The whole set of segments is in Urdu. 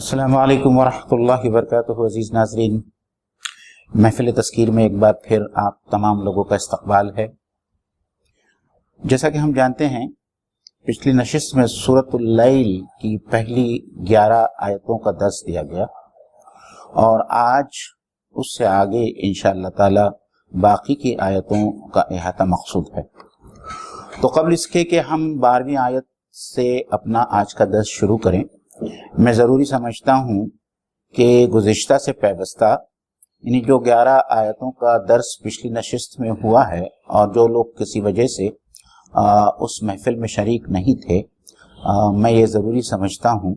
السلام علیکم ورحمۃ اللہ وبرکاتہ۔ عزیز ناظرین، محفل تذکیر میں ایک بار پھر آپ تمام لوگوں کا استقبال ہے۔ جیسا کہ ہم جانتے ہیں، پچھلی نشست میں سورۃ اللیل کی پہلی 11 آیتوں کا درس دیا گیا اور آج اس سے آگے انشاءاللہ تعالی باقی کی آیتوں کا احاطہ مقصود ہے۔ تو قبل اس کے کہ ہم 12ویں آیت سے اپنا آج کا درس شروع کریں، میں ضروری سمجھتا ہوں کہ گزشتہ سے پیوستہ یعنی جو 11 آیتوں کا درس پچھلی نشست میں ہوا ہے اور جو لوگ کسی وجہ سے اس محفل میں شریک نہیں تھے، میں یہ ضروری سمجھتا ہوں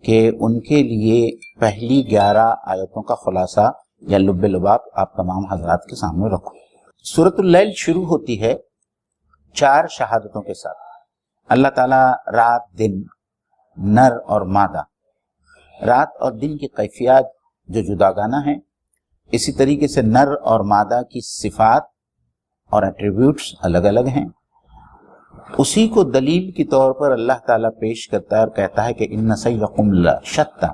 کہ ان کے لیے پہلی 11 آیتوں کا خلاصہ یا لب لباب آپ تمام حضرات کے سامنے رکھوں۔ سورۃ اللیل شروع ہوتی ہے 4 شہادتوں کے ساتھ۔ اللہ تعالیٰ رات دن، نر اور مادہ، رات اور دن کی کیفیات جو جداگانہ ہیں، اسی طریقے سے نر اور مادہ کی صفات اور ایٹریبیوٹس الگ الگ ہیں۔ اسی کو دلیل کے طور پر اللہ تعالیٰ پیش کرتا ہے اور کہتا ہے کہ ان سعیکم لشتی،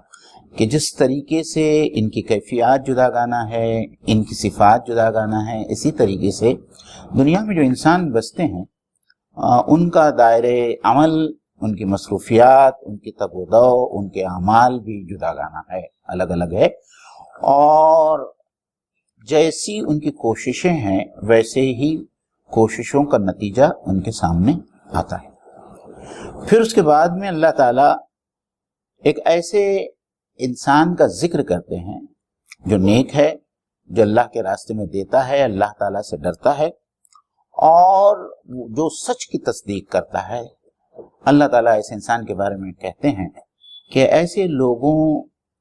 کہ جس طریقے سے ان کی کیفیات جداگانہ ہے، ان کی صفات جداگانہ ہے، اسی طریقے سے دنیا میں جو انسان بستے ہیں ان کا دائرۂ عمل، ان کی مصروفیات، ان کی تگ و دو، ان کے اعمال بھی جداگانہ ہے، الگ الگ ہے، اور جیسی ان کی کوششیں ہیں ویسے ہی کوششوں کا نتیجہ ان کے سامنے آتا ہے۔ پھر اس کے بعد میں اللہ تعالیٰ ایک ایسے انسان کا ذکر کرتے ہیں جو نیک ہے، جو اللہ کے راستے میں دیتا ہے، اللہ تعالیٰ سے ڈرتا ہے اور جو سچ کی تصدیق کرتا ہے۔ اللہ تعالیٰ اس انسان کے بارے میں کہتے ہیں کہ ایسے لوگوں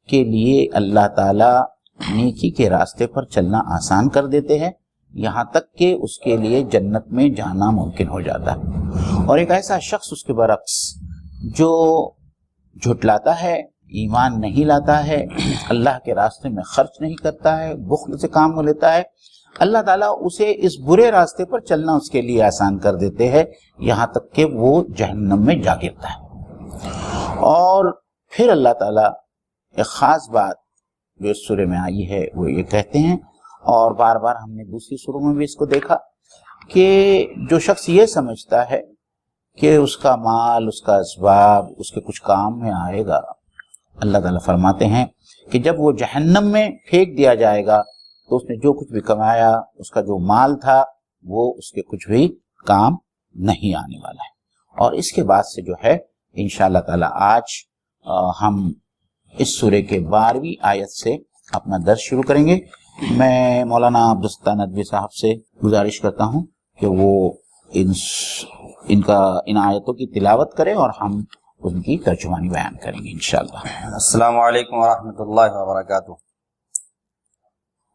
کے لیے اللہ تعالیٰ نیکی کے راستے پر چلنا آسان کر دیتے ہیں، یہاں تک کہ اس کے لیے جنت میں جانا ممکن ہو جاتا ہے۔ اور ایک ایسا شخص اس کے برعکس جو جھٹلاتا ہے، ایمان نہیں لاتا ہے، اللہ کے راستے میں خرچ نہیں کرتا ہے، بخل سے کام لیتا ہے، اللہ تعالیٰ اسے اس برے راستے پر چلنا اس کے لیے آسان کر دیتے ہیں، یہاں تک کہ وہ جہنم میں جا گرتا ہے۔ اور پھر اللہ تعالیٰ ایک خاص بات جو اس سورے میں آئی ہے وہ یہ کہتے ہیں، اور بار بار ہم نے دوسری سوروں میں بھی اس کو دیکھا، کہ جو شخص یہ سمجھتا ہے کہ اس کا مال، اس کا اسباب اس کے کچھ کام میں آئے گا، اللہ تعالیٰ فرماتے ہیں کہ جب وہ جہنم میں پھینک دیا جائے گا تو اس نے جو کچھ بھی کمایا، اس کا جو مال تھا، وہ اس کے کچھ بھی کام نہیں آنے والا ہے۔ اور اس کے بعد سے جو ہے انشاءاللہ تعالی آج ہم اس سورے کے 12ویں آیت سے اپنا درس شروع کریں گے۔ میں مولانا عبدالستار ندوی صاحب سے گزارش کرتا ہوں کہ وہ ان آیتوں کی تلاوت کریں اور ہم ان کی ترجمانی بیان کریں گے انشاءاللہ۔ السلام علیکم ورحمۃ اللہ وبرکاتہ۔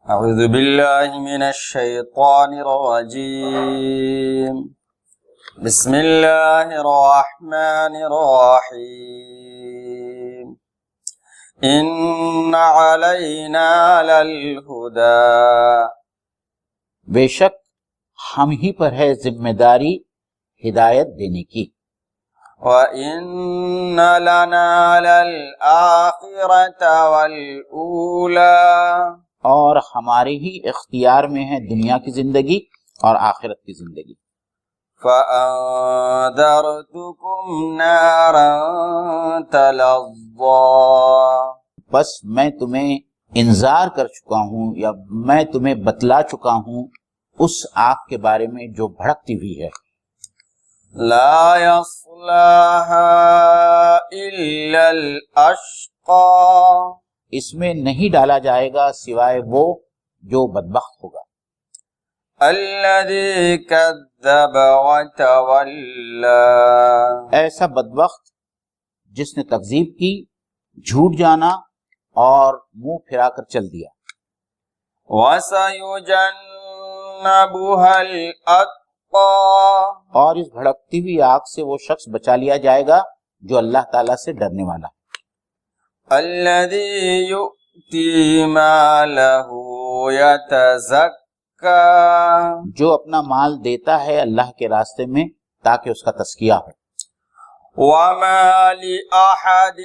اعوذ باللہ من الشیطان الرجیم، بسم اللہ الرحمن الرحیم، ان علینا للہدی، بے شک ہم ہی پر ہے ذمہ داری ہدایت دینے کی، وَإِنَّ لَنَا لَلْآخِرَةَ وَالْأُولَى، اور ہمارے ہی اختیار میں ہے دنیا کی زندگی اور آخرت کی زندگی۔ فَأَنذَرْتُكُمْ نَارًا تَلَظَّىٰ، بس میں تمہیں انذار کر چکا ہوں یا میں تمہیں بتلا چکا ہوں اس آگ کے بارے میں جو بھڑکتی ہوئی ہے۔ لَا يَصْلَاهَا إِلَّا الْأَشْقَى، اس میں نہیں ڈالا جائے گا سوائے وہ جو بدبخت ہوگا۔ الَّذِي كَذَّبَ وَتَوَلَّىٰ، ایسا بدبخت جس نے تکذیب کی، جھوٹ جانا اور منہ پھرا کر چل دیا۔ وَسَيُجَنَّبُهَا الْأَتْقَى، اور اس بھڑکتی ہوئی آگ سے وہ شخص بچا لیا جائے گا جو اللہ تعالیٰ سے ڈرنے والا ہے۔ الَّذِي يُؤْتِي مَالَهُ يَتَزَكَّىٰ، جو اپنا مال دیتا ہے اللہ کے راستے میں تاکہ اس کا تزکیہ ہو۔ وَمَا لِأَحَدٍ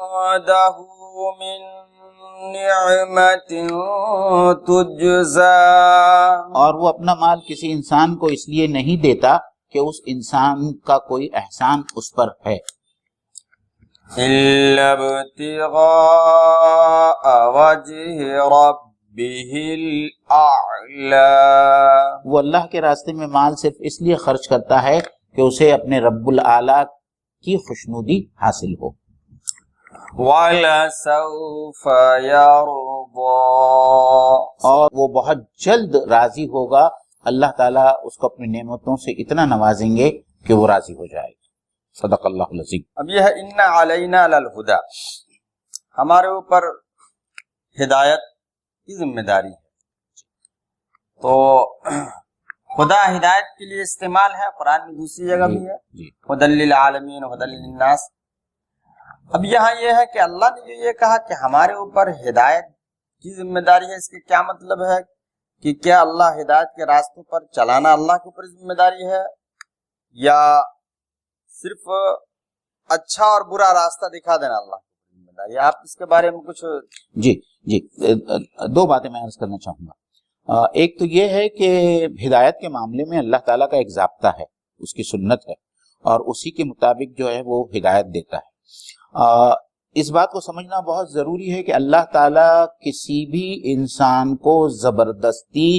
عنده من نعمة تجزى اور وہ اپنا مال کسی انسان کو اس لیے نہیں دیتا کہ اس انسان کا کوئی احسان اس پر ہے، إلا ابتغاء وجه ربه الأعلى وہ اللہ کے راستے میں مال صرف اس لیے خرچ کرتا ہے کہ اسے اپنے رب العالی کی خوشنودی حاصل ہو، وَلَسَوْفَ يَرْضَى اور وہ بہت جلد راضی ہوگا، اللہ تعالیٰ اس کو اپنی نعمتوں سے اتنا نوازیں گے کہ وہ راضی ہو جائے گا۔ صدق اللہ العظیم۔ اب یہ ہے اِنَّ عَلَيْنَا لَلْهُدَى، ہمارے اوپر ہدایت کی ذمہ داری ہے۔ تو خدا ہدایت کے لیے استعمال ہے، قرآن میں دوسری جگہ بھی ہے، جی هُدًى لِّلْعَالَمِينَ وَهُدًى لِّلنَّاسِ۔ اب یہاں یہ ہے کہ اللہ نے جو یہ کہا کہ ہمارے اوپر ہدایت کی ذمہ داری ہے، اس کے کیا مطلب ہے کہ کیا اللہ ہدایت کے راستوں پر چلانا اللہ کے اوپر ذمہ داری ہے، یا صرف اچھا اور برا راستہ دکھا دینا اللہ کی ذمہ داری ہے؟ آپ اس کے بارے میں کچھ جی دو باتیں میں عرض کرنا چاہوں گا۔ ایک تو یہ ہے کہ ہدایت کے معاملے میں اللہ تعالیٰ کا ایک ضابطہ ہے، اس کی سنت ہے، اور اسی کے مطابق جو ہے وہ ہدایت دیتا ہے۔ اس بات کو سمجھنا بہت ضروری ہے کہ اللہ تعالیٰ کسی بھی انسان کو زبردستی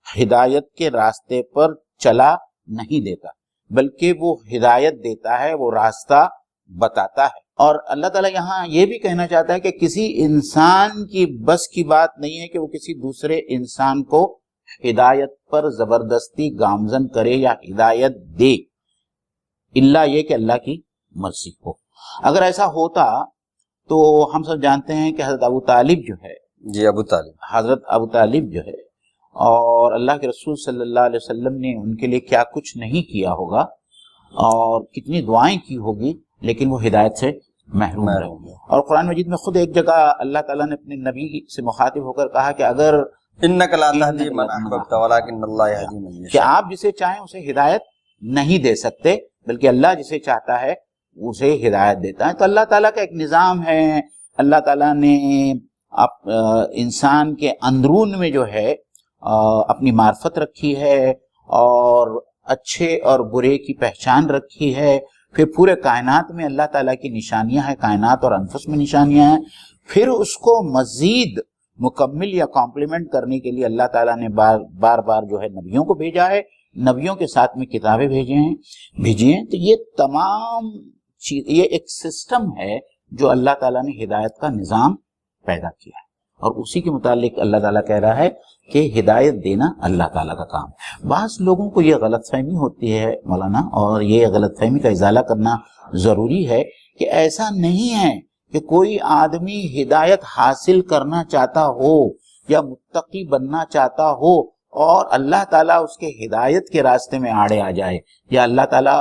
ہدایت کے راستے پر چلا نہیں دیتا، بلکہ وہ ہدایت دیتا ہے، وہ راستہ بتاتا ہے۔ اور اللہ تعالیٰ یہاں یہ بھی کہنا چاہتا ہے کہ کسی انسان کی بس کی بات نہیں ہے کہ وہ کسی دوسرے انسان کو ہدایت پر زبردستی گامزن کرے یا ہدایت دے، الا یہ کہ اللہ کی مرضی ہو۔ اگر ایسا ہوتا تو ہم سب جانتے ہیں کہ حضرت ابو طالب جو ہے، حضرت ابو طالب جو ہے، اور اللہ کے رسول صلی اللہ علیہ وسلم نے ان کے لیے کیا کچھ نہیں کیا ہوگا اور کتنی دعائیں کی ہوگی، لیکن وہ ہدایت سے محروم رہے۔ اور قرآن مجید میں خود ایک جگہ اللہ تعالیٰ نے اپنے نبی سے مخاطب ہو کر کہا کہ اگر إِنَّكَ لَا تَهْدِي مَنْ أَحْبَبْتَ وَلَكِنَّ اللَّهَ يَهْدِي مَن کہ يَشَاءُ، آپ جسے چاہیں اسے ہدایت نہیں دے سکتے، بلکہ اللہ جسے چاہتا ہے اسے ہدایت دیتا ہے۔ تو اللہ تعالیٰ کا ایک نظام ہے، اللہ تعالیٰ نے انسان کے اندرون میں جو ہے اپنی معرفت رکھی ہے، اور اچھے اور برے کی پہچان رکھی ہے۔ پھر پورے کائنات میں اللہ تعالیٰ کی نشانیاں ہیں، کائنات اور انفس میں نشانیاں ہیں۔ پھر اس کو مزید مکمل یا کمپلیمنٹ کرنے کے لیے اللہ تعالیٰ نے بار بار جو ہے نبیوں کو بھیجا ہے، نبیوں کے ساتھ میں کتابیں بھیجی ہیں۔ تو یہ تمام چیز، یہ ایک سسٹم ہے جو اللہ تعالیٰ نے ہدایت کا نظام پیدا کیا ہے، اور اسی کے متعلق اللہ تعالیٰ کہہ رہا ہے کہ ہدایت دینا اللہ تعالیٰ کا کام ہے۔ بعض لوگوں کو یہ غلط فہمی ہوتی ہے مولانا، اور یہ غلط فہمی کا ازالہ کرنا ضروری ہے کہ ایسا نہیں ہے کہ کوئی آدمی ہدایت حاصل کرنا چاہتا ہو یا متقی بننا چاہتا ہو اور اللہ تعالیٰ اس کے ہدایت کے راستے میں آڑے آ جائے، یا اللہ تعالیٰ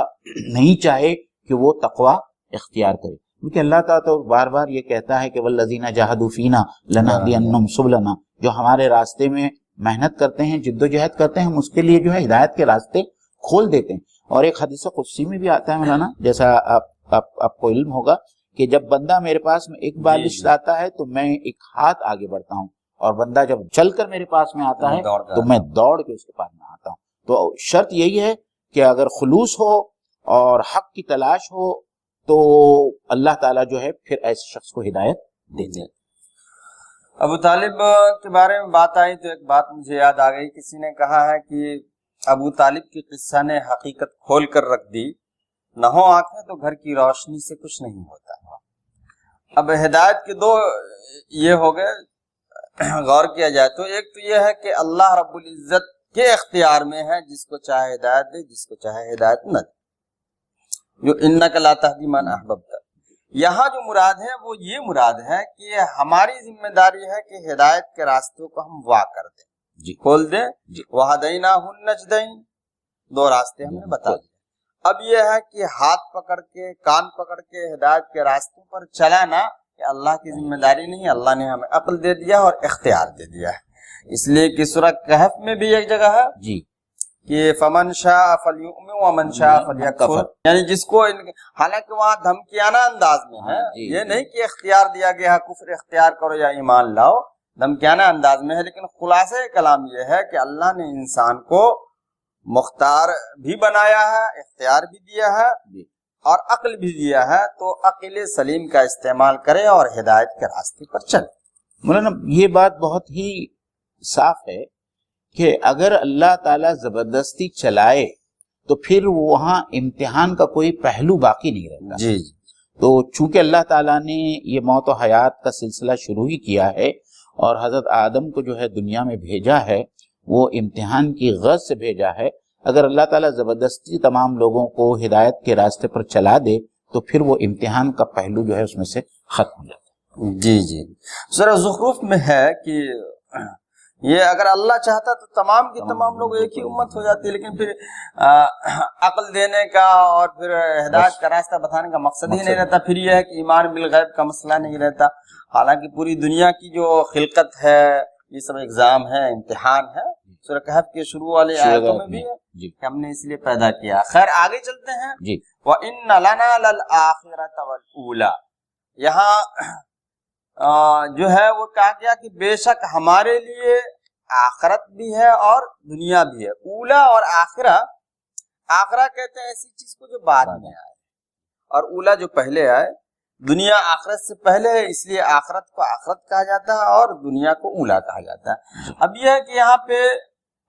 نہیں چاہے کہ وہ تقوی اختیار کرے، کیونکہ اللہ تعالیٰ تو بار بار یہ کہتا ہے کہ والذین جاہدوا فینا لنہدینہم سبلنا، جو ہمارے راستے میں محنت کرتے ہیں، جد و جہد کرتے ہیں، ہم اس کے لیے جو ہے ہدایت کے راستے کھول دیتے ہیں۔ اور ایک حدیث قدسی میں بھی آتا ہے مولانا، جیسا آپ کو علم ہوگا کہ جب بندہ میرے پاس میں ایک بالش لاتا ہے تو میں ایک ہاتھ آگے بڑھتا ہوں، اور بندہ جب چل کر میرے پاس میں آتا ہے تو میں دوڑ کے اس کے پاس میں آتا ہوں۔ تو شرط یہی ہے کہ اگر خلوص ہو اور حق کی تلاش ہو تو اللہ تعالیٰ جو ہے پھر ایسے شخص کو ہدایت دیتے ہیں۔ ابو طالب کے بارے میں بات آئی تو ایک بات مجھے یاد آ گئی، کسی نے کہا ہے کہ ابو طالب کی قصہ نے حقیقت کھول کر رکھ دی، نہ ہو آنکھیں تو گھر کی روشنی سے کچھ نہیں ہوتا۔ اب ہدایت کے دو یہ ہو گئے، غور کیا جائے تو ایک تو یہ ہے کہ اللہ رب العزت کے اختیار میں ہے، جس کو چاہے ہدایت دے، جس کو چاہے ہدایت نہ دے، جو انک لا تہدی من احببت۔ یہاں جو مراد ہے وہ یہ مراد ہے کہ ہماری ذمہ داری ہے کہ ہدایت کے راستوں کو ہم وا کر دیں، کھول دیں۔ وہدیناہ النجدین، دو راستے ہم نے بتا دیے۔ اب یہ ہے کہ ہاتھ پکڑ کے، کان پکڑ کے ہدایت کے راستوں پر چلانا کہ اللہ کی ذمہ داری نہیں، اللہ نے ہمیں عقل دے دیا اور اختیار دے دیا ہے۔ اس لیے کہ سورہ کہف میں بھی ایک جگہ ہے جی کہ فمن شاء فلیؤمن ومن شاء فلیکفر، یعنی جس کو حالانکہ وہاں دھمکیانہ انداز میں ہے، یہ نہیں کہ اختیار دیا گیا ہے کفر اختیار کرو یا ایمان لاؤ، دھمکیانہ انداز میں ہے، لیکن خلاصہ کلام یہ ہے کہ اللہ نے انسان کو مختار بھی بنایا ہے، اختیار بھی دیا ہے اور عقل بھی دیا ہے، تو عقل سلیم کا استعمال کرے اور ہدایت کے راستے پر چلے۔ مولانا یہ بات بہت ہی صاف ہے کہ اگر اللہ تعالیٰ زبردستی چلائے تو پھر وہاں امتحان کا کوئی پہلو باقی نہیں رہتا۔ جی تو چونکہ اللہ تعالیٰ نے یہ موت و حیات کا سلسلہ شروع ہی کیا ہے اور حضرت آدم کو جو ہے دنیا میں بھیجا ہے، وہ امتحان کی غرض سے بھیجا ہے، اگر اللہ تعالیٰ زبردستی تمام لوگوں کو ہدایت کے راستے پر چلا دے تو پھر وہ امتحان کا پہلو جو ہے اس میں سے ختم ہو جاتا ہے۔ جی ذرا زخرف میں ہے کہ یہ اگر اللہ چاہتا تو تمام کے تمام لوگ ایک ہی امت ہو جاتی، لیکن پھر عقل دینے کا اور پھر ہدایت کا راستہ بتانے کا مقصد ہی نہیں رہتا، پھر یہ ہے کہ ایمان بالغیب کا مسئلہ نہیں رہتا، حالانکہ پوری دنیا کی جو خلقت ہے یہ سب اگزام ہے، امتحان ہے، سورہ کہف کے شروع والے آیتوں میں بھی ہے کہ ہم نے اس لیے پیدا کیا۔ خیر آگے چلتے ہیں۔ وَإِنَّ لَنَا لَلْآخِرَةَ وَالْأُولَى، یہاں جو ہے وہ کہا گیا کہ بے شک ہمارے لیے آخرت بھی ہے اور دنیا بھی ہے۔ اولا اور آخرہ، آخرہ کہتے ہیں ایسی چیز کو جو بعد میں آئے، اور اولا جو پہلے آئے۔ دنیا آخرت سے پہلے ہے، اس لیے آخرت کو آخرت کہا جاتا ہے اور دنیا کو اولا کہا جاتا ہے۔ اب یہ ہے کہ یہاں پہ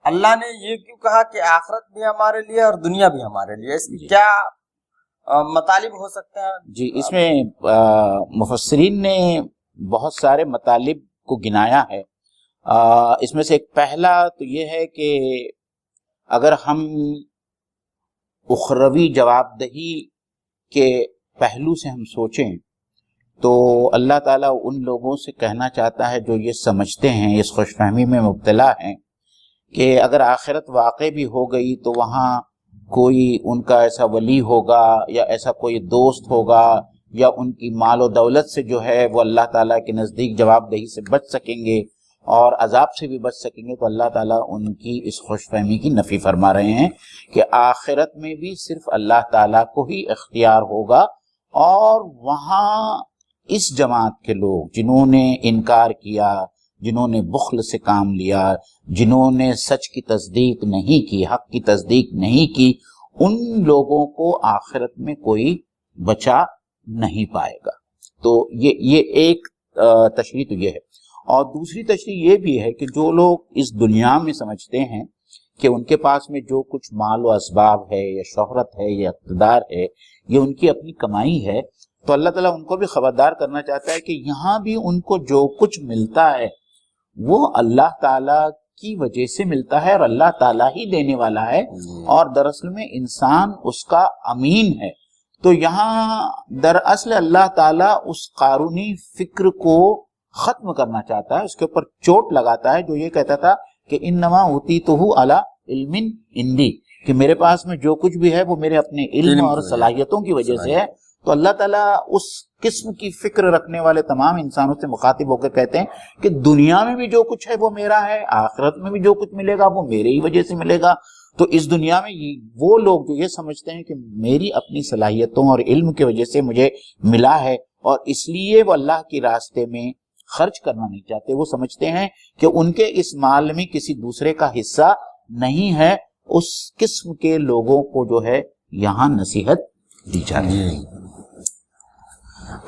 اللہ نے یہ کیوں کہا کہ آخرت بھی ہمارے لیے اور دنیا بھی ہمارے لیے، اس کی کیا مطالب ہو سکتے ہیں؟ جی، اس میں مفسرین نے بہت سارے مطالب کو گنایا ہے۔ اس میں سے ایک پہلا تو یہ ہے کہ اگر ہم اخروی جواب دہی کے پہلو سے ہم سوچیں تو اللہ تعالیٰ ان لوگوں سے کہنا چاہتا ہے جو یہ سمجھتے ہیں، اس خوش فہمی میں مبتلا ہیں کہ اگر آخرت واقع بھی ہو گئی تو وہاں کوئی ان کا ایسا ولی ہوگا یا ایسا کوئی دوست ہوگا یا ان کی مال و دولت سے جو ہے وہ اللہ تعالیٰ کے نزدیک جواب دہی سے بچ سکیں گے اور عذاب سے بھی بچ سکیں گے، تو اللہ تعالیٰ ان کی اس خوش فہمی کی نفی فرما رہے ہیں کہ آخرت میں بھی صرف اللہ تعالیٰ کو ہی اختیار ہوگا، اور وہاں اس جماعت کے لوگ جنہوں نے انکار کیا، جنہوں نے بخل سے کام لیا، جنہوں نے سچ کی تصدیق نہیں کی، حق کی تصدیق نہیں کی، ان لوگوں کو آخرت میں کوئی بچا نہیں پائے گا۔ تو یہ ایک تشریح تو یہ ہے، اور دوسری تشریح یہ بھی ہے کہ جو لوگ اس دنیا میں سمجھتے ہیں کہ ان کے پاس میں جو کچھ مال و اسباب ہے یا شہرت ہے یا اقتدار ہے یہ ان کی اپنی کمائی ہے، تو اللہ تعالیٰ ان کو بھی خبردار کرنا چاہتا ہے کہ یہاں بھی ان کو جو کچھ ملتا ہے وہ اللہ تعالیٰ کی وجہ سے ملتا ہے اور اللہ تعالیٰ ہی دینے والا ہے، اور دراصل میں انسان اس کا امین ہے۔ تو یہاں دراصل اللہ تعالیٰ اس قارونی فکر کو ختم کرنا چاہتا ہے، اس کے اوپر چوٹ لگاتا ہے جو یہ کہتا تھا کہ انما اوتیتہ علی علم عندی، کہ میرے پاس میں جو کچھ بھی ہے وہ میرے اپنے علم اور صلاحیتوں کی وجہ سے ہے۔ تو اللہ تعالیٰ اس قسم کی فکر رکھنے والے تمام انسانوں سے مخاطب ہو کر کہتے ہیں کہ دنیا میں بھی جو کچھ ہے وہ میرا ہے، آخرت میں بھی جو کچھ ملے گا وہ میرے ہی وجہ سے ملے گا۔ تو اس دنیا میں وہ لوگ جو یہ سمجھتے ہیں کہ میری اپنی صلاحیتوں اور علم کی وجہ سے مجھے ملا ہے اور اس لیے وہ اللہ کے راستے میں خرچ کرنا نہیں چاہتے، وہ سمجھتے ہیں کہ ان کے اس مال میں کسی دوسرے کا حصہ نہیں ہے، اس قسم کے لوگوں کو جو ہے یہاں نصیحت دی جاتی ہے۔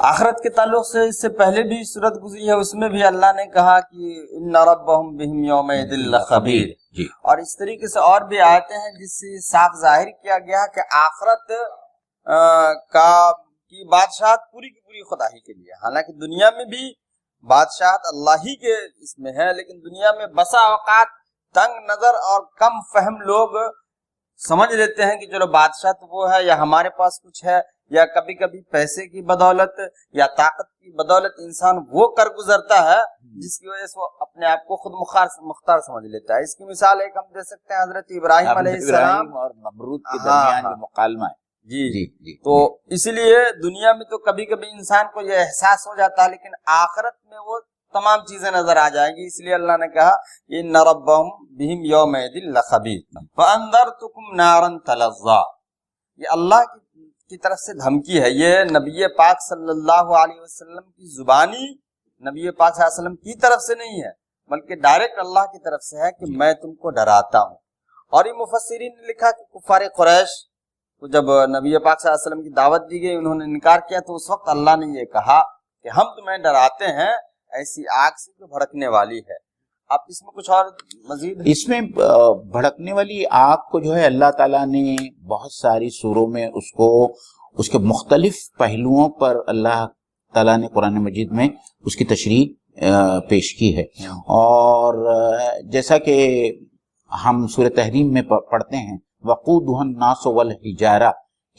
آخرت کے تعلق سے اس سے پہلے بھی صورت گزری ہے، اس میں بھی اللہ نے کہا کہ ان ربهم بهم یومئذ لخبیر، اور اس طریقے سے اور بھی آیتیں ہیں جس سے صاف ظاہر کیا گیا کہ آخرت کی بادشاہت پوری کی پوری خدا ہی کے لیے، حالانکہ دنیا میں بھی بادشاہت اللہ ہی کے اس میں ہے، لیکن دنیا میں بسا اوقات تنگ نظر اور کم فہم لوگ سمجھ لیتے ہیں کہ چلو بادشاہ تو وہ ہے، یا ہمارے پاس کچھ ہے، یا کبھی کبھی پیسے کی بدولت یا طاقت کی بدولت انسان وہ کر گزرتا ہے جس کی وجہ سے وہ اپنے آپ کو خود مختار سمجھ لیتا ہے۔ اس کی مثال ایک ہم دے سکتے ہیں حضرت ابراہیم علیہ السلام اور نمرود کے درمیان جو مکالمہ ہے۔ جی تو اسی لیے دنیا میں تو کبھی کبھی انسان کو یہ احساس ہو جاتا ہے، لیکن آخرت میں وہ تمام چیزیں نظر آ جائیں گی. اس لیے اللہ نے کہا ان ربهم بهم یومئذ لخبیر فانذرتکم نارا تلظی. یہ اللہ کی طرف سے دھمکی ہے. یہ نبی پاک صلی اللہ علیہ وسلم کی زبانی نبی پاک صلی اللہ علیہ وسلم کی طرف سے نہیں ہے بلکہ ڈائریکٹ اللہ کی طرف سے ہے کہ میں تم کو ڈراتا ہوں. اور یہ مفسرین نے لکھا کہ کفار قریش کو جب نبی پاک صلی اللہ علیہ وسلم کی دعوت دی گئی انہوں نے انکار کیا تو اس وقت اللہ نے یہ کہا کہ ہم تمہیں ڈراتے ہیں ایسی آگ سے جو بھڑکنے والی ہے. آپ اس میں کچھ اور مزید؟ اس میں بھڑکنے والی آگ کو جو ہے اللہ تعالیٰ نے بہت ساری سوروں میں اس کے مختلف پہلوؤں پر اللہ تعالیٰ نے قرآن مجید میں اس کی تشریح پیش کی ہے. اور جیسا کہ ہم سورہ تحریم میں پڑھتے ہیں وقودها الناس والحجارہ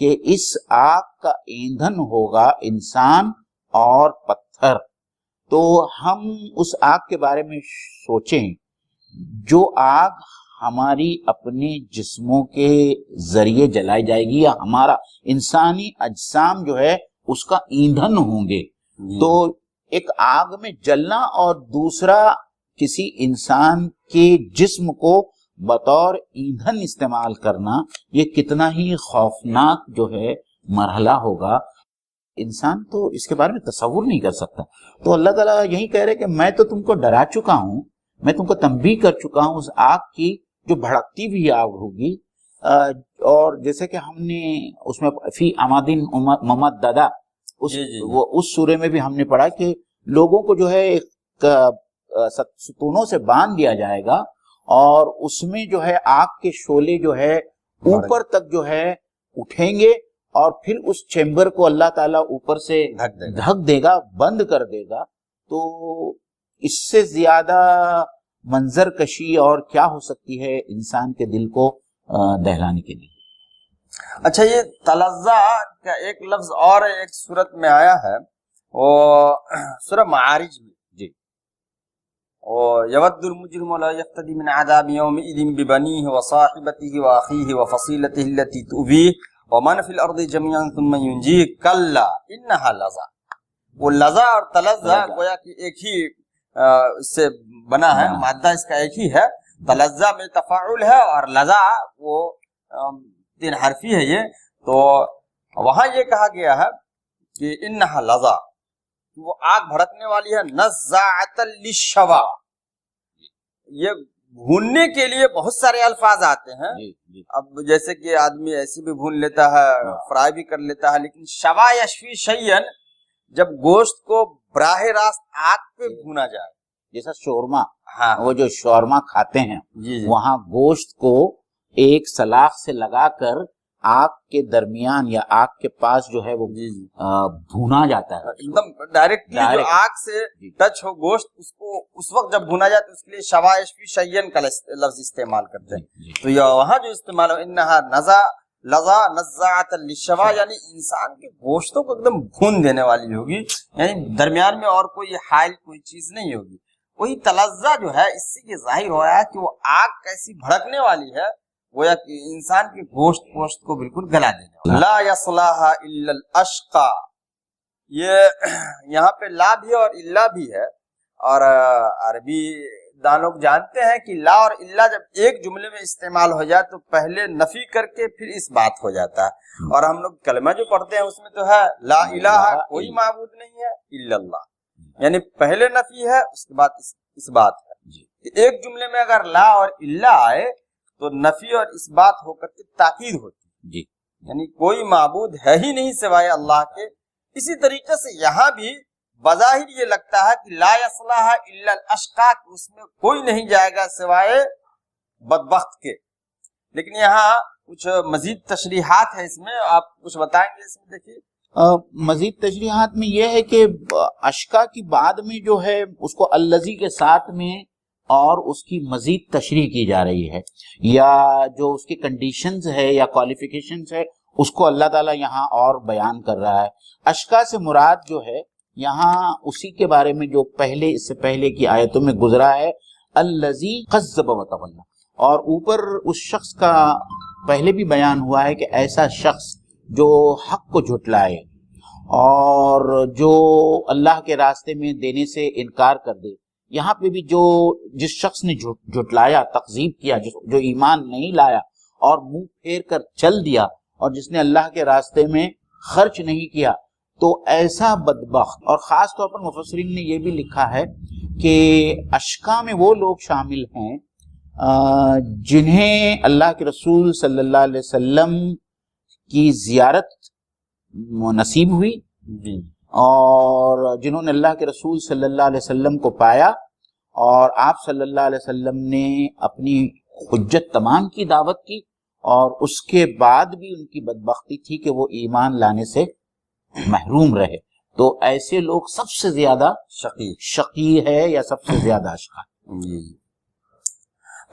کہ اس آگ کا ایندھن ہوگا انسان اور پتھر. تو ہم اس آگ کے بارے میں سوچیں جو آگ ہماری اپنے جسموں کے ذریعے جلائی جائے گی یا ہمارا انسانی اجسام جو ہے اس کا ایندھن ہوں گے. تو ایک آگ میں جلنا اور دوسرا کسی انسان کے جسم کو بطور ایندھن استعمال کرنا یہ کتنا ہی خوفناک جو ہے مرحلہ ہوگا. انسان تو اس کے بارے میں تصور نہیں کر سکتا. تو اللہ تعالیٰ یہی کہہ رہے کہ میں تو تم کو ڈرا چکا ہوں, میں تم کو تنبیہ کر چکا ہوں اس آگ کی جو بھڑکتی ہوئی آگ ہوگی. اور جیسے کہ ہم نے اس میں فی امادن ممددہ اس سورے میں بھی ہم نے پڑھا کہ لوگوں کو جو ہے ایک ستونوں سے باندھ دیا جائے گا اور اس میں جو ہے آگ کے شعلے جو ہے اوپر تک جو ہے اٹھیں گے اور پھر اس چیمبر کو اللہ تعالیٰ اوپر سے ڈھک دے گا, بند کر دے گا. تو اس سے زیادہ منظر کشی اور کیا ہو سکتی ہے انسان کے دل کو دہلانے کے لیے. اچھا, یہ تلظہ کا ایک لفظ اور ایک سورت میں آیا ہے وہ سورہ معارج میں یود المجرم لا یفتدی من عذاب یومئذ ببنیہ وصاحبتہ واخیہ وفصیلتہ التی تؤویہ ومن فی الارض جميعا ثم ينجیہ کلا انہا لظى. وہ لظى اور تلظہ گویا کہ ایک ہی اس سے بنا ہے, مادہ اس کا ایک ہی ہے. تلظہ میں تفاعل ہے اور لظى وہ 3 حرفی ہے. یہ تو وہاں یہ کہا گیا ہے کہ انہا لظى وہ آگ بھڑکنے والی ہے. نزاعۃ للشوا, یہ بھوننے کے لیے بہت سارے الفاظ آتے ہیں. اب جیسے کہ آدمی ایسے بھی بھون لیتا ہے, فرائی بھی کر لیتا ہے, لیکن شوا یشوی شیئن جب گوشت کو براہ راست آگ پہ بھونا جائے, جیسا شورما, وہ جو شورما کھاتے ہیں وہاں گوشت کو ایک سلاخ سے لگا کر آگ کے درمیان یا آگ کے پاس جو ہے وہ بھونا جاتا ہے, ایک دم ڈائریکٹلی جو آگ سے ٹچ ہو گوشت, اس کو اس وقت جب بھونا جاتا ہے اس کے لیے شوا یشوی شیئن کا لفظ استعمال کرتے ہیں. تو یہ وہاں جو استعمال ہو انہا لظى نزاعۃ للشوا یعنی انسان کے گوشتوں کو ایک دم بھون دینے والی ہوگی, یعنی درمیان میں اور کوئی حائل کوئی چیز نہیں ہوگی. وہی تلظہ جو ہے اس سے یہ ظاہر ہو رہا ہے کہ وہ آگ کیسی بھڑکنے والی ہے, گویا کہ انسان کے گوشت کو بالکل گلا دینے والا. لا یصلاھا الا الاشقى, یہ یہاں پہ لا بھی اور الا بھی ہے, اور عربی دانوں جانتے ہیں کہ لا اور الا جب ایک جملے میں استعمال ہو جائے تو پہلے نفی کر کے پھر اس بات ہو جاتا ہے. اور ہم لوگ کلمہ جو پڑھتے ہیں اس میں تو ہے لا الہ, کوئی معبود نہیں ہے الا اللہ, یعنی پہلے نفی ہے اس کے بعد اس بات ہے. ایک جملے میں اگر لا اور الا آئے تو نفی اور اس بات ہو کر کے تاکید ہوتی ہے, یعنی کوئی معبود ہے ہی نہیں سوائے اللہ کے. اسی طریقے سے یہاں بھی بظاہر یہ لگتا ہے کہ لا یصلاھا الا الاشقى, اس میں کوئی نہیں جائے گا سوائے بدبخت کے, لیکن یہاں کچھ مزید تشریحات ہے اس میں, آپ کچھ بتائیں گے اس میں؟ دیکھیے مزید تشریحات میں یہ ہے کہ اشقا کی بعد میں جو ہے اس کو الذی کے ساتھ میں اور اس کی مزید تشریح کی جا رہی ہے, یا جو اس کی کنڈیشنز ہے یا کوالیفیکیشنز ہے اس کو اللہ تعالیٰ یہاں اور بیان کر رہا ہے. اشقا سے مراد جو ہے یہاں اسی کے بارے میں جو پہلے اس سے پہلے کی آیتوں میں گزرا ہے الذی کذب وتولی, اور اوپر اس شخص کا پہلے بھی بیان ہوا ہے کہ ایسا شخص جو حق کو جھٹلائے اور جو اللہ کے راستے میں دینے سے انکار کر دے. یہاں پہ بھی جس شخص نے جھٹلایا، تکذیب کیا، جو ایمان نہیں لایا اور منہ پھیر کر چل دیا، اور جس نے اللہ کے راستے میں خرچ نہیں کیا، تو ایسا بدبخت. اور خاص طور پر مفسرین نے یہ بھی لکھا ہے کہ اشقاء میں وہ لوگ شامل ہیں جنہیں اللہ کے رسول صلی اللہ علیہ وسلم کی زیارت نصیب ہوئی، اور جنہوں نے اللہ کے رسول صلی اللہ علیہ وسلم کو پایا، اور آپ صلی اللہ علیہ وسلم نے اپنی حجت تمام کی دعوت کی، اور اس کے بعد بھی ان کی بدبختی تھی کہ وہ ایمان لانے سے محروم رہے. تو ایسے لوگ سب سے زیادہ شقی ہے یا سب سے زیادہ اشقا.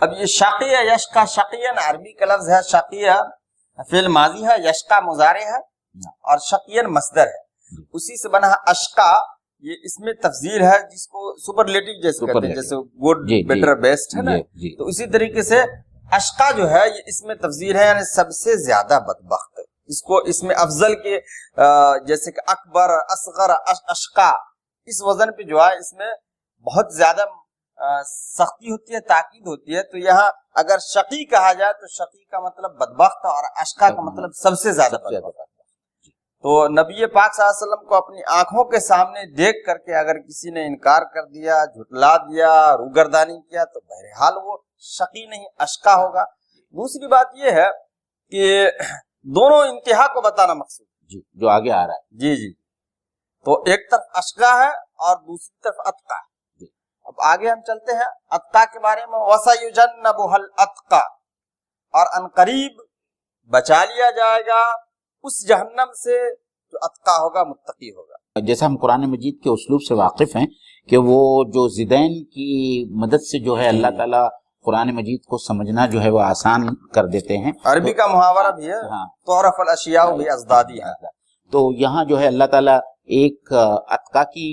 اب یہ شقیہ یشقا، شقیہ عربی کا لفظ ہے، شقیہ فعل ماضی ہے، یشقا مضارع ہے، اور شقین مصدر ہے. اسی سے بنا اشقا، یہ اس میں تفضیل ہے جس کو سپرلیٹو جیسے کہتے ہیں، جیسے گڈ، بیٹر، بیسٹ ہے نا. تو اسی طریقے سے اشقا جو ہے یہ اس میں تفضیل ہے، یعنی سب سے زیادہ بدبخت. اس کو اس میں افضل کے جیسے کہ اکبر، اصغر، اشقا، اس وزن پہ جو ہے اس میں بہت زیادہ سختی ہوتی ہے، تاکید ہوتی ہے. تو یہاں اگر شقی کہا جائے تو شقی کا مطلب بدبخت، اور اشقا کا مطلب سب سے زیادہ بدبخت. تو نبی پاک صلی اللہ علیہ وسلم کو اپنی آنکھوں کے سامنے دیکھ کر کے اگر کسی نے انکار کر دیا، جھٹلا دیا، روگردانی کیا، تو بہرحال وہ شقی نہیں، اشقا ہوگا. دوسری بات یہ ہے کہ دونوں انتہا کو بتانا مقصود جی جو آگے آ رہا ہے. جی تو ایک طرف اشقا ہے اور دوسری طرف اتقا ہے. اب آگے ہم چلتے ہیں اتقا کے بارے میں. وَسَيُجَنَّبُهَا الْأَتْقَى، اور عنقریب بچا لیا جائے گا اس جہنم سے جو اتقا ہوگا، متقی ہوگا. جیسا ہم قرآن مجید کے اسلوب سے واقف ہیں کہ وہ جو زیدین کی مدد سے جو ہے اللہ تعالیٰ قرآن مجید کو سمجھنا جو ہے وہ آسان کر دیتے ہیں. عربی کا محاورہ بھی ہے، تعرف الاشیاء بازدادها. تو یہاں جو ہے اللہ تعالیٰ ایک اتقا کی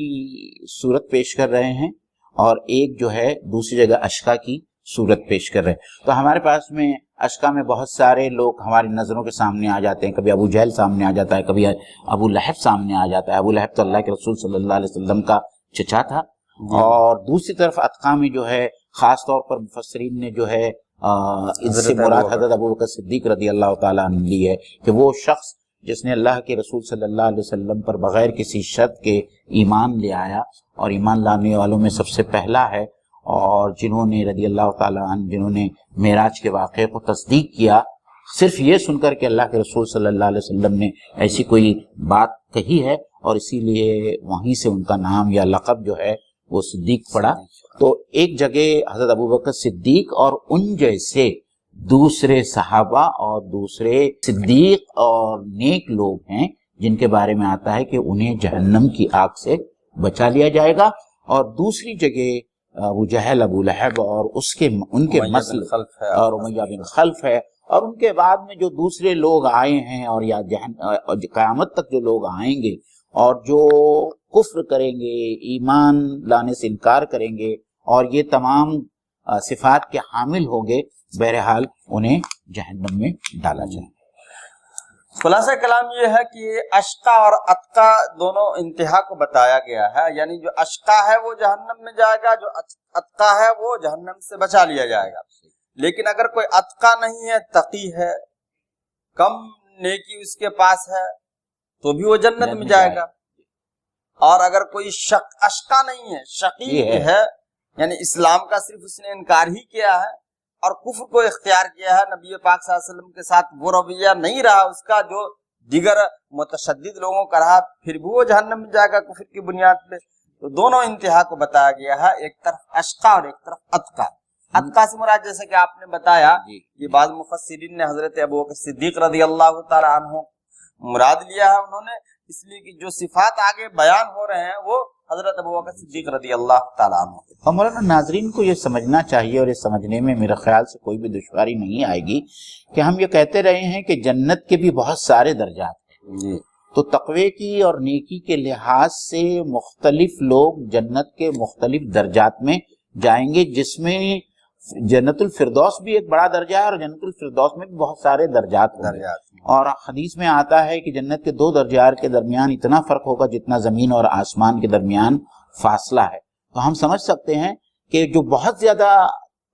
صورت پیش کر رہے ہیں، اور ایک جو ہے دوسری جگہ اشقا کی صورت پیش کر رہے ہیں. تو ہمارے پاس میں اشقا میں بہت سارے لوگ ہماری نظروں کے سامنے آ جاتے ہیں. کبھی ابو جہل سامنے آ جاتا ہے، کبھی ابو لہب سامنے آ جاتا ہے. ابو لہب تو اللہ کے رسول صلی اللہ علیہ وسلم کا چچا تھا. اور دوسری طرف اتقا میں جو ہے خاص طور پر مفسرین نے جو ہے اس سے مراد حضرت ابو بکر صدیق رضی اللہ تعالیٰ عنہ لی ہے کہ وہ شخص جس نے اللہ کے رسول صلی اللہ علیہ وسلم پر بغیر کسی شرط کے ایمان لے آیا، اور ایمان لانے والوں میں سب سے پہلا ہے، اور جنہوں نے رضی اللہ تعالیٰ عنہ جنہوں نے معراج کے واقعے کو تصدیق کیا صرف یہ سن کر کہ اللہ کے رسول صلی اللہ علیہ وسلم نے ایسی کوئی بات کہی ہے، اور اسی لیے وہیں سے ان کا نام یا لقب جو ہے وہ صدیق پڑا. تو ایک جگہ حضرت ابو بکر صدیق اور ان جیسے دوسرے صحابہ اور دوسرے صدیق اور نیک لوگ ہیں جن کے بارے میں آتا ہے کہ انہیں جہنم کی آگ سے بچا لیا جائے گا. اور دوسری جگہ ابو جہل، ابو لہب اور ان کے مسل اور امیہ بن خلف ہے، اور ان کے بعد میں جو دوسرے لوگ آئے ہیں، اور یا قیامت تک جو لوگ آئیں گے اور جو کفر کریں گے، ایمان لانے سے انکار کریں گے، اور یہ تمام صفات کے حامل ہوں گے، بہرحال انہیں جہنم میں ڈالا جائے. خلاصہ کلام یہ ہے کہ اشقا اور اتقا دونوں انتہا کو بتایا گیا ہے. یعنی جو اشقا ہے وہ جہنم میں جائے گا، جو اتقا ہے وہ جہنم سے بچا لیا جائے گا. لیکن اگر کوئی اتقا نہیں ہے، تقی ہے، کم نیکی اس کے پاس ہے، تو بھی وہ جنت میں جائے گا. اور اگر کوئی اشقا نہیں ہے، شقی ہے، یعنی اسلام کا صرف اس نے انکار ہی کیا ہے اور کفر کو اختیار کیا ہے، نبی پاک صلی اللہ علیہ وسلم کے ساتھ وہ رویہ نہیں رہا اس کا جو دیگر متشدد لوگوں کا رہا، پھر بھی وہ جہنم میں جائے گا کفر کی بنیاد پہ. تو دونوں انتہا کو بتایا گیا ہے، ایک طرف اشقا اور ایک طرف اتقا. اتقا سے مراد جیسے کہ آپ نے بتایا کہ بعض مفسرین نے حضرت ابو بکر صدیق رضی اللہ تعالی عنہ مراد لیا ہے انہوں نے، اس لیے کہ جو صفات آگے بیان ہو رہے ہیں وہ حضرت ابو بکر صدیق رضی اللہ تعالیٰ عنہ. اور مولانا ناظرین کو یہ سمجھنا چاہیے، اور یہ سمجھنے میں میرے خیال سے کوئی بھی دشواری نہیں آئے گی، کہ ہم یہ کہتے رہے ہیں کہ جنت کے بھی بہت سارے درجات ہیں. تو تقوی کی اور نیکی کے لحاظ سے مختلف لوگ جنت کے مختلف درجات میں جائیں گے، جس میں جنت الفردوس بھی ایک بڑا درجہ ہے، اور جنت الفردوس میں بھی بہت سارے درجات ہوں گے، اور حدیث میں آتا ہے کہ جنت کے 2 درجات کے درمیان اتنا فرق ہوگا جتنا زمین اور آسمان کے درمیان فاصلہ ہے۔ تو ہم سمجھ سکتے ہیں کہ جو بہت زیادہ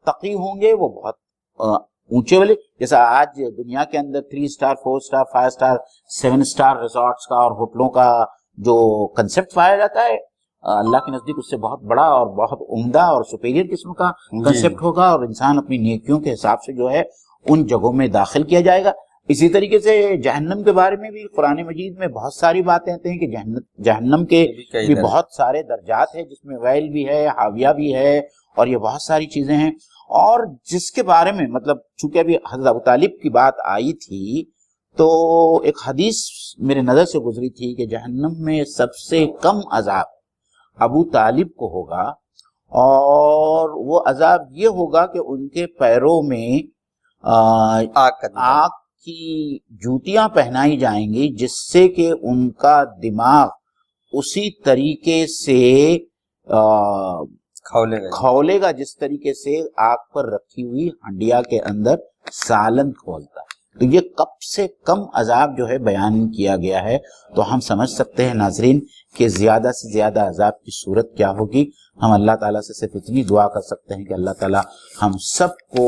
تقی ہوں گے وہ بہت اونچے والے، جیسا آج دنیا کے اندر 3 star 4 star 5 star 7 star resorts کا اور ہوٹلوں کا جو کنسپٹ پایا جاتا ہے، اللہ کے نزدیک اس سے بہت بڑا اور بہت عمدہ اور سپیریئر قسم کا کنسپٹ ہوگا، اور انسان اپنی نیکیوں کے حساب سے جو ہے ان جگہوں میں داخل کیا جائے گا۔ اسی طریقے سے جہنم کے بارے میں بھی قرآن مجید میں بہت ساری باتیں آتے ہیں کہ جہنم کے بھی بہت سارے درجات ہیں، جس میں ویل بھی ہے، حاویہ بھی ہے، اور یہ بہت ساری چیزیں ہیں، اور جس کے بارے میں مطلب چونکہ ابھی حضرت ابو طالب کی بات آئی تھی تو ایک حدیث میرے نظر سے گزری تھی کہ جہنم میں سب سے کم عذاب ابو طالب کو ہوگا، اور وہ عذاب یہ ہوگا کہ ان کے پیروں میں آگ کی جوتیاں پہنائی جائیں گی، جس سے کہ ان کا دماغ اسی طریقے سے کھولے گا جس طریقے سے آگ پر رکھی ہوئی ہنڈیا کے اندر سالن کھولتا ہے۔ تو یہ کم سے کم عذاب جو ہے بیان کیا گیا ہے، تو ہم سمجھ سکتے ہیں ناظرین کہ زیادہ سے زیادہ عذاب کی صورت کیا ہوگی۔ ہم اللہ تعالیٰ سے صرف اتنی دعا کر سکتے ہیں کہ اللہ تعالیٰ ہم سب کو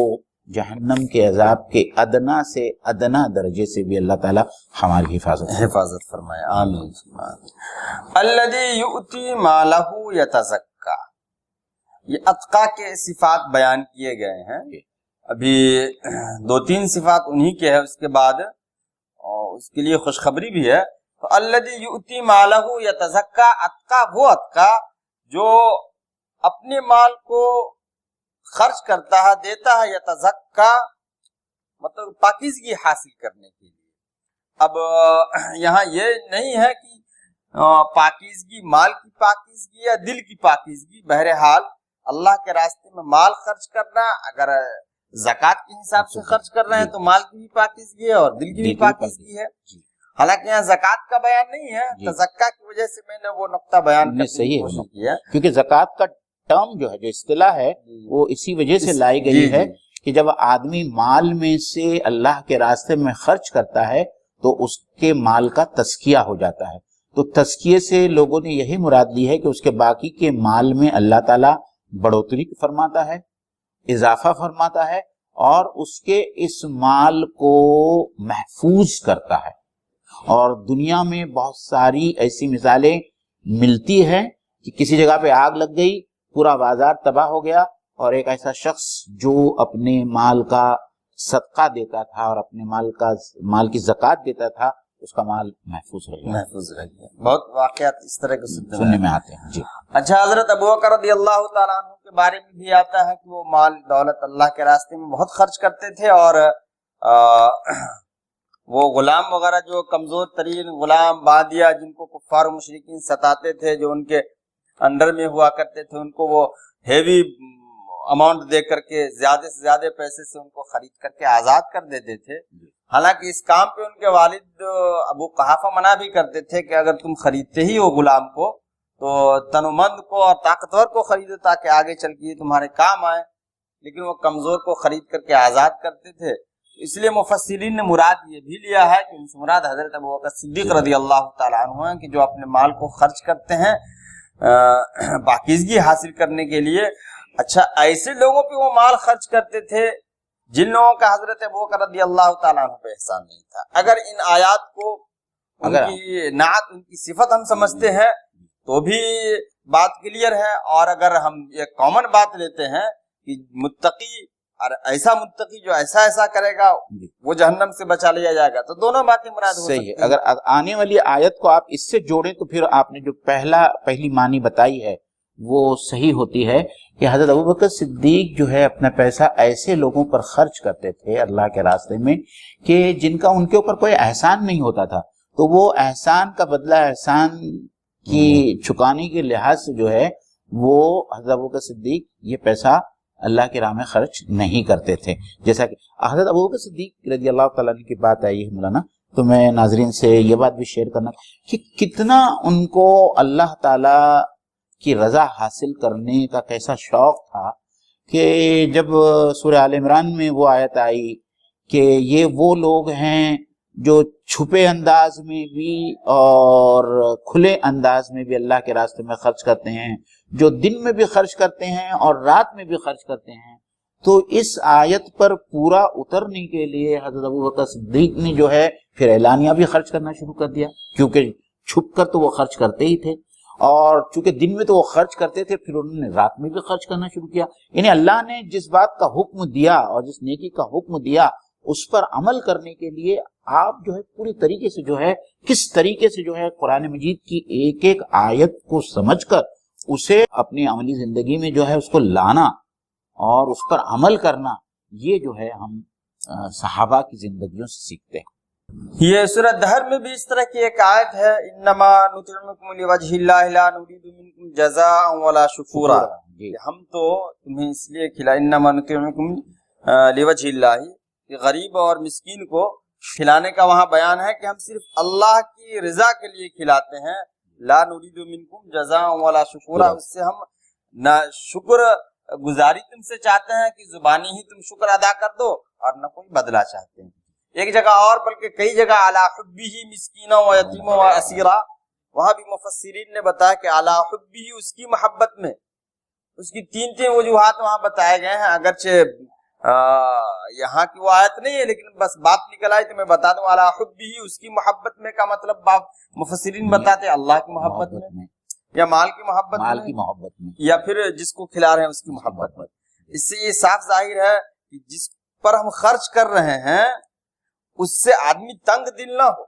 جہنم کے عذاب کے ادنا سے ادنا درجے سے بھی اللہ تعالیٰ ہماری حفاظت فرمائے، آمین۔ الذی یؤتی مالہ یتزکا، یہ اتقا کے صفات بیان کیے گئے ہیں، ابھی 2-3 صفات انہی کے ہیں، اس کے بعد اس کے لیے خوشخبری بھی ہے۔ تو الذی یؤتی مالہ یتزکا، اتقا وہ اتقا جو اپنے مال کو خرچ کرتا ہے، دیتا ہے، یتزکا مطلب پاکیزگی حاصل کرنے کے لیے۔ اب یہاں یہ نہیں ہے کہ پاکیزگی مال کی پاکیزگی یا دل کی پاکیزگی، بہرحال اللہ کے راستے میں مال خرچ کرنا، اگر زکوٰۃ کے حساب سے خرچ کر رہے ہیں تو مال کی بھی پاکیزگی ہے اور دل کی بھی پاکیزگی ہے۔ حالانکہ یہاں زکوٰۃ کا بیان نہیں ہے، تزکا کی وجہ سے میں نے وہ نقطہ بیان کرنے کی کوشش کیا، کیونکہ زکوٰۃ کا ٹرم جو ہے، جو اصطلاح ہے، وہ اسی وجہ سے لائی گئی ہے کہ جب آدمی مال میں سے اللہ کے راستے میں خرچ کرتا ہے تو اس کے مال کا تزکیہ ہو جاتا ہے۔ تو تزکیے سے لوگوں نے یہی مراد لی ہے کہ اس کے باقی کے مال میں اللہ تعالیٰ بڑھوتری فرماتا ہے، اضافہ فرماتا ہے، اور اس کے اس مال کو محفوظ کرتا ہے۔ اور دنیا میں بہت ساری ایسی مثالیں ملتی ہیں کہ کسی جگہ پہ آگ لگ گئی، پورا بازار تباہ ہو گیا، اور ایک ایسا شخص جو اپنے مال کا صدقہ دیتا تھا اور اپنے مال کی زکوٰۃ دیتا تھا، اس کا مال محفوظ رہ گیا۔ بہت واقعات اس طرح کے سننے میں آتے ہیں۔ جی اچھا، حضرت ابوبکر رضی اللہ تعالیٰ عنہ کے بارے میں بھی آتا ہے کہ وہ مال دولت اللہ کے راستے میں بہت خرچ کرتے تھے، اور وہ غلام وغیرہ جو کمزور ترین غلام باندیا جن کو کفار و مشرکین ستاتے تھے، جو ان کے انڈر میں ہوا کرتے تھے، ان کو وہ ہیوی اماؤنٹ دے کر کے زیادہ سے زیادہ پیسے سے ان کو خرید کر کے آزاد کر دیتے تھے۔ حالانکہ اس کام پہ ان کے والد ابو قحافہ منع بھی کرتے تھے کہ اگر تم خریدتے ہی ہو غلام کو تو تنومند کو اور طاقتور کو خریدو تاکہ آگے چل کے تمہارے کام آئے، لیکن وہ کمزور کو خرید کر کے آزاد کرتے تھے۔ اس لیے مفسرین نے مراد یہ بھی لیا ہے کہ ان سے مراد حضرت ابوبکر صدیق رضی اللہ تعالیٰ عنہ ہیں کہ جو اپنے مال کو خرچ کرتے ہیں پاکیزگی حاصل کرنے کے لیے۔ اچھا، ایسے لوگوں پہ وہ مال خرچ کرتے تھے جن لوگوں کا حضرت ابوبکر رضی اللہ تعالیٰ عنہ پہ احسان نہیں تھا۔ اگر ان آیات کو ان کی نعت، ان کی صفت ہم سمجھتے ہیں تو بھی بات کلیئر ہے، اور اگر ہم یہ کامن بات لیتے ہیں کہ متقی اور ایسا متقی جو ایسا کرے گا وہ جہنم سے بچا لیا جائے گا، تو دونوں باتیں مراد ہو سکتی ہیں۔ اگر آنے والی آیت کو آپ اس سے جوڑیں تو پھر آپ نے جو پہلی معنی بتائی ہے وہ صحیح ہوتی ہے کہ حضرت ابوبکر صدیق جو ہے اپنا پیسہ ایسے لوگوں پر خرچ کرتے تھے اللہ کے راستے میں کہ جن کا ان کے اوپر کوئی احسان نہیں ہوتا تھا، تو وہ احسان کا بدلہ احسان کی چکانے کے لحاظ سے جو ہے وہ حضرت ابوبکر صدیق یہ پیسہ اللہ کی راہ میں خرچ نہیں کرتے تھے۔ جیسا کہ حضرت ابوبکر صدیق رضی اللہ تعالیٰ عنہ کی بات آئی ہے مولانا، تو میں ناظرین سے یہ بات بھی شیئر کرنا کہ کتنا ان کو اللہ تعالیٰ کی رضا حاصل کرنے کا کیسا شوق تھا کہ جب سورہ آل عمران میں وہ آیت آئی کہ یہ وہ لوگ ہیں جو چھپے انداز میں بھی اور کھلے انداز میں بھی اللہ کے راستے میں خرچ کرتے ہیں، جو دن میں بھی خرچ کرتے ہیں اور رات میں بھی خرچ کرتے ہیں، تو اس آیت پر پورا اترنے کے لیے حضرت ابوبکر صدیق نے جو ہے پھر اعلانیہ بھی خرچ کرنا شروع کر دیا، کیونکہ چھپ کر تو وہ خرچ کرتے ہی تھے، اور چونکہ دن میں تو وہ خرچ کرتے تھے، پھر انہوں نے رات میں بھی خرچ کرنا شروع کیا۔ یعنی اللہ نے جس بات کا حکم دیا اور جس نیکی کا حکم دیا اس پر عمل کرنے کے لیے آپ جو ہے پوری طریقے سے جو ہے کس طریقے سے جو ہے قرآن مجید کی ایک ایک آیت کو سمجھ کر اسے اپنی عملی زندگی میں جو ہے اس کو لانا اور اس پر عمل کرنا، یہ جو ہے ہم صحابہ کی زندگیوں سے سیکھتے ہیں۔ یہ سورہ دہر میں بھی اس طرح کی ایک آیت ہے، انما نطعمکم لوجہ اللہ لا نرید منکم جزاء ولا شکورا، ہم تو تمہیں اس لیے کھلا، انما نطعمکم لوجہ اللہ، کہ غریب اور مسکین کو کھلانے کا وہاں بیان ہے کہ ہم صرف اللہ کی رضا کے لیے کھلاتے ہیں، لا نرید منکم جزاء ولا شکورا، اس سے ہم نہ شکر گزاری تم سے چاہتے ہیں کہ زبانی ہی تم شکر ادا کر دو، اور نہ کوئی بدلہ چاہتے ہیں۔ ایک جگہ اور بلکہ کئی جگہ علی حبہ مسکینا و یتیما و اسیرا، وہاں بھی مفسرین نے بتایا کہ علی حبہ، اس کی محبت میں، اس کی تین وجوہات وہاں بتائے گئے ہیں، اگرچہ یہاں کی وہ آیت نہیں ہے لیکن بس بات نکل آئی تو میں بتا دوں، علی حبہ، اس کی محبت میں کا مطلب مفسرین بتاتے ہیں اللہ کی محبت میں یا مال کی محبت میں یا پھر جس کو کھلا رہے ہیں اس کی محبت میں۔ اس سے یہ صاف ظاہر ہے کہ جس پر ہم خرچ کر رہے ہیں اس سے آدمی تنگ دل نہ ہو،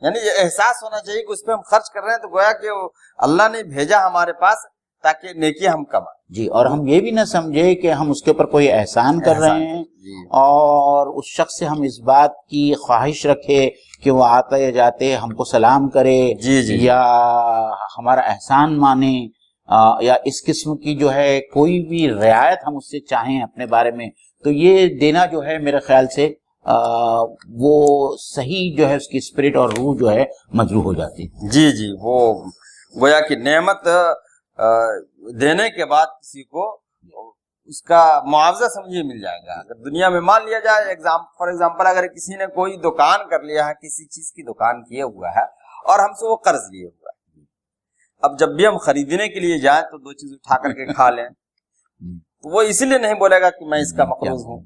یعنی یہ احساس ہونا چاہیے کہ اس پہ ہم خرچ کر رہے ہیں تو گویا کہ اللہ نے بھیجا ہمارے پاس تاکہ نیکی ہم کمائیں، جی، اور ہم یہ بھی نہ سمجھے کہ ہم اس کے اوپر کوئی احسان کر رہے ہیں، اور اس شخص سے ہم اس بات کی خواہش رکھے کہ وہ آتے یا جاتے ہم کو سلام کرے، یا ہمارا احسان مانے، یا اس قسم کی جو ہے کوئی بھی رعایت ہم اس سے چاہیں اپنے بارے میں، تو یہ دینا جو ہے میرے خیال سے وہ صحیح جو ہے اس کی اسپرٹ اور روح جو ہے مجروح ہو جاتی ہے۔ جی، وہ گویا کہ نعمت دینے کے بعد کسی کو اس کا معاوضہ سمجھے مل جائے گا۔ اگر دنیا میں مان لیا جائے فار ایگزامپل، اگر کسی نے کوئی دکان کر لیا ہے، کسی چیز کی دکان کیے ہوا ہے اور ہم سے وہ قرض لیے ہوا ہے، اب جب بھی ہم خریدنے کے لیے جائیں تو دو چیز اٹھا کر کے کھا لیں، تو وہ اسی لیے نہیں بولے گا کہ میں اس کا مقروض ہوں،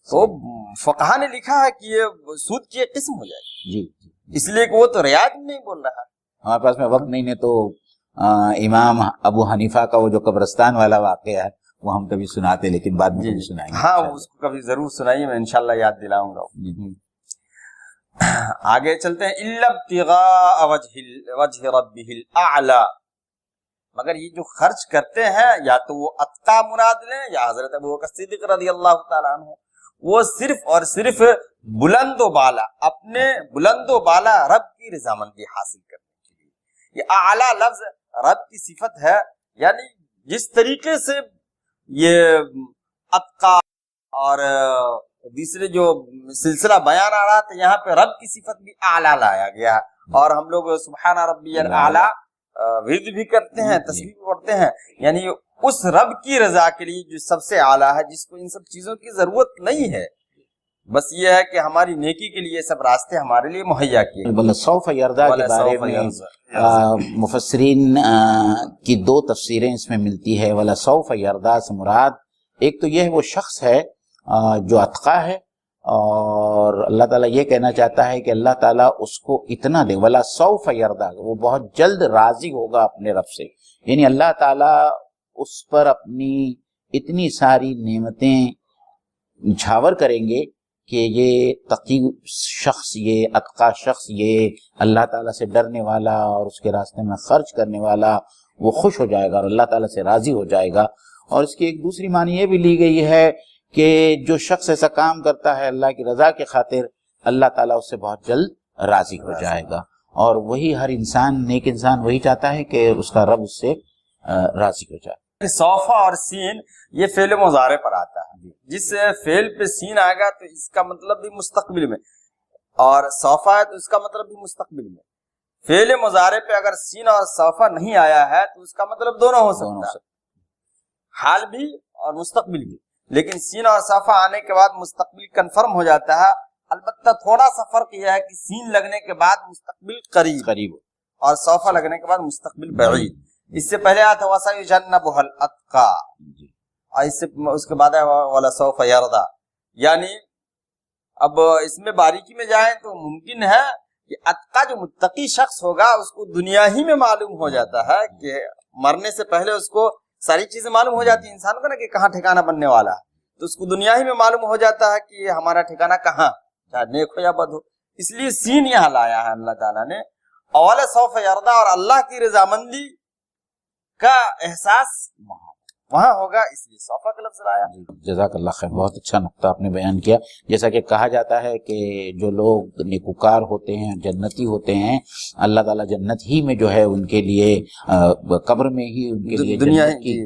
تو فقہا نے لکھا ہے کہ یہ سود کی ایک قسم ہو جائے گی، جی، اس لیے کہ وہ تو رعایت نہیں بول رہا۔ ہمارے پاس میں وقت نہیں ہے تو امام ابو حنیفہ کا وہ جو قبرستان والا واقعہ ہے وہ ہم کبھی سناتے، لیکن بعد میں کبھی سنائیں گے، ہاں اس کو کبھی ضرور سنائیے، میں انشاءاللہ یاد دلاؤں گا۔ آگے چلتے ہیں، الا ابتغاء وجہ ربہ الاعلی، مگر یہ جو خرچ کرتے ہیں یا تو وہ اتقا مراد لیں یا حضرت ابوبکر صدیق رضی اللہ تعالیٰ عنہ، وہ صرف اور صرف بلند و بالا، اپنے بلند و بالا رب کی رضامندی حاصل کرنے کے لیے، یہ اعلیٰ لفظ رب کی صفت ہے، یعنی جس طریقے سے یہ اتقا اور دوسرے جو سلسلہ بیان آ رہا تھا یہاں پہ رب کی صفت بھی اعلیٰ لایا گیا، اور ہم لوگ سبحان ربی الاعلیٰ ورد بھی کرتے ہیں، تسبیح بھی پڑھتے ہیں، یعنی اس رب کی رضا کے لیے جو سب سے اعلیٰ ہے، جس کو ان سب چیزوں کی ضرورت نہیں ہے، بس یہ ہے کہ ہماری نیکی کے لیے سب راستے ہمارے لیے مہیا کیے۔ وَلَسَوْفَ یرضیٰ کے بارے میں مفسرین کی دو تفسیریں اس میں ملتی ہے۔ وَلَسَوْفَ یرضیٰ سے مراد ایک تو یہ ہے وہ شخص ہے جو اتقیٰ ہے، اور اللہ تعالیٰ یہ کہنا چاہتا ہے کہ اللہ تعالیٰ اس کو اتنا دے، وَلَسَوْفَ یرضیٰ، وہ بہت جلد راضی ہوگا اپنے رب سے، یعنی اللہ تعالیٰ اس پر اپنی اتنی ساری نعمتیں نچھاور کریں گے کہ یہ تقی شخص، یہ اتقیٰ شخص، یہ اللہ تعالیٰ سے ڈرنے والا اور اس کے راستے میں خرچ کرنے والا، وہ خوش ہو جائے گا اور اللہ تعالیٰ سے راضی ہو جائے گا۔ اور اس کی ایک دوسری معنی یہ بھی لی گئی ہے کہ جو شخص ایسا کام کرتا ہے اللہ کی رضا کے خاطر، اللہ تعالیٰ اس سے بہت جلد راضی ہو جائے گا، اور وہی ہر انسان، نیک انسان وہی چاہتا ہے کہ اس کا رب اس سے راضی ہو جائے۔ صوفہ اور سین یہ فعل مضارع پر آتا ہے، جس فعل پہ سین آئے گا تو اس کا مطلب بھی مستقبل میں، اور صوفہ ہے تو اس کا مطلب بھی مستقبل میں۔ فعل مضارع پہ اگر سین اور صوفہ نہیں آیا ہے تو اس کا مطلب دونوں ہو سکتا ہے، حال بھی اور مستقبل بھی، لیکن سین اور صفا آنے کے بعد مستقبل کنفرم ہو جاتا ہے. البتہ تھوڑا سا فرق یہ ہے کہ سین لگنے کے بعد مستقبل قریب اور صفا لگنے کے بعد مستقبل بعید. اس سے پہلے آتا وَسَيُجَنَّبُهَا الْأَتْقَى، اور اس کے بعد ہے وَلَسَوْفَ يَرْضَى. یعنی اب اس میں باریکی میں جائیں تو ممکن ہے کہ اتقا جو متقی شخص ہوگا اس کو دنیا ہی میں معلوم ہو جاتا ہے کہ مرنے سے پہلے اس کو ساری چیزیں معلوم ہو جاتی ہیں انسان کو نا کہ کہاں ٹھکانہ بننے والا ہے، تو اس کو دنیا ہی میں معلوم ہو جاتا ہے کہ ہمارا ٹھکانہ کہاں، چاہے نیک ہو یا بد ہو. اس لیے سین یہاں لایا ہے اللہ تعالیٰ نے. اول سوف یرضا، اور اللہ کی رضامندی کا احساس وہاں ہوگا، اس لیے صوفہ کا لفظ لایا. جزاک اللہ خیر، بہت اچھا نقطہ آپ نے بیان کیا. جیسا کہ کہا جاتا ہے کہ جو لوگ نیکوکار ہوتے ہیں، جنتی ہوتے ہیں، اللہ تعالیٰ جنت ہی میں جو ہے ان کے لیے قبر میں ہی ان کے لیے دنیا جنت کی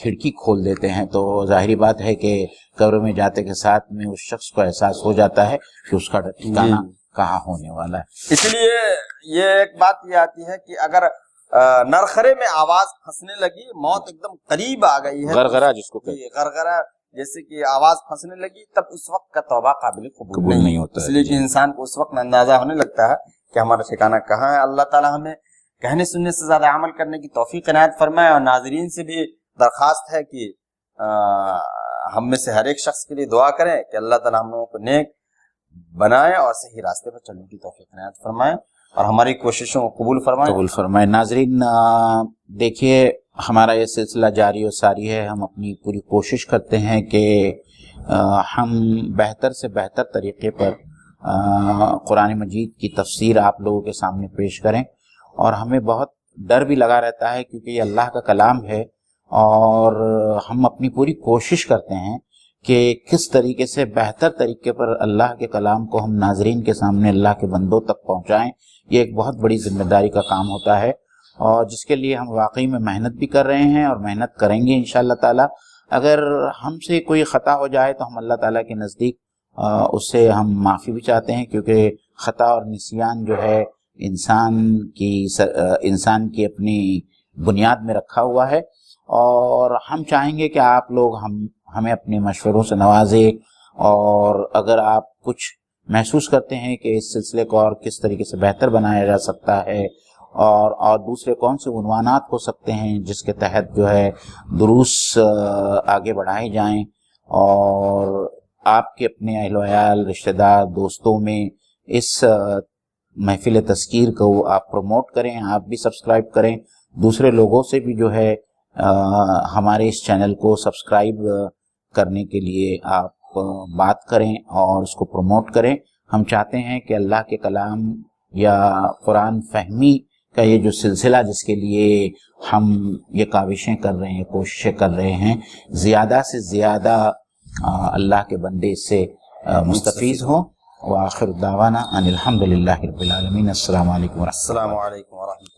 کھڑکی کھول دیتے ہیں. تو ظاہری بات ہے کہ قبر میں جاتے کے ساتھ میں اس شخص کو احساس ہو جاتا ہے کہ اس کا ٹھکانہ کہاں ہونے والا ہے. اس لیے یہ ایک بات یہ آتی ہے کہ اگر نرخرے میں آواز پھنسنے لگی، موت ایک دم قریب آ گئی ہے، غرغرہ جس کو کہتے ہیں، غرغرہ جیسے کہ آواز پھنسنے لگی، تب اس وقت کا توبہ قابل قبول نہیں ہوتا ہے. اس لیے کہ انسان کو اس وقت اندازہ ہونے لگتا ہے کہ ہمارا ٹھکانہ کہاں ہے. اللہ تعالیٰ ہمیں کہنے سننے سے زیادہ عمل کرنے کی توفیق عنایت فرمائے، اور ناظرین سے بھی درخواست ہے کہ ہم میں سے ہر ایک شخص کے لیے دعا کریں کہ اللہ تعالیٰ ہم لوگوں کو نیک بنائے اور صحیح راستے پر چلنے کی توفیق عنایت فرمائے اور ہماری کوششوں کو قبول فرمائے. ناظرین دیکھیے، ہمارا یہ سلسلہ جاری و ساری ہے. ہم اپنی پوری کوشش کرتے ہیں کہ ہم بہتر سے بہتر طریقے پر قرآن مجید کی تفسیر آپ لوگوں کے سامنے پیش کریں، اور ہمیں بہت ڈر بھی لگا رہتا ہے کیونکہ یہ اللہ کا کلام ہے، اور ہم اپنی پوری کوشش کرتے ہیں کہ کس طریقے سے بہتر طریقے پر اللہ کے کلام کو ہم ناظرین کے سامنے اللہ کے بندوں تک پہنچائیں. یہ ایک بہت بڑی ذمہ داری کا کام ہوتا ہے، اور جس کے لیے ہم واقعی میں محنت بھی کر رہے ہیں اور محنت کریں گے انشاءاللہ تعالی. اگر ہم سے کوئی خطا ہو جائے تو ہم اللہ تعالیٰ کے نزدیک اس سے ہم معافی بھی چاہتے ہیں، کیونکہ خطا اور نسیان جو ہے انسان کی اپنی بنیاد میں رکھا ہوا ہے. اور ہم چاہیں گے کہ آپ لوگ ہمیں اپنے مشوروں سے نوازیں، اور اگر آپ کچھ محسوس کرتے ہیں کہ اس سلسلے کو اور کس طریقے سے بہتر بنایا جا سکتا ہے، اور دوسرے کون سے عنوانات ہو سکتے ہیں جس کے تحت جو ہے دروس آگے بڑھائے جائیں، اور آپ کے اپنے اہل و عیال، رشتہ دار، دوستوں میں اس محفل تذکیر کو آپ پروموٹ کریں، آپ بھی سبسکرائب کریں، دوسرے لوگوں سے بھی جو ہے ہمارے اس چینل کو سبسکرائب کرنے کے لیے آپ بات کریں اور اس کو پروموٹ کریں. ہم چاہتے ہیں کہ اللہ کے کلام یا قرآن فہمی کا یہ جو سلسلہ جس کے لیے ہم یہ کاوشیں کر رہے ہیں، کوششیں کر رہے ہیں، زیادہ سے زیادہ اللہ کے بندے اس سے مستفیض ہوں. وآخر دعوانا ان الحمدللہ رب العالمین. السلام علیکم ورحمۃ اللہ. السلام علیکم ورحمۃ اللہ.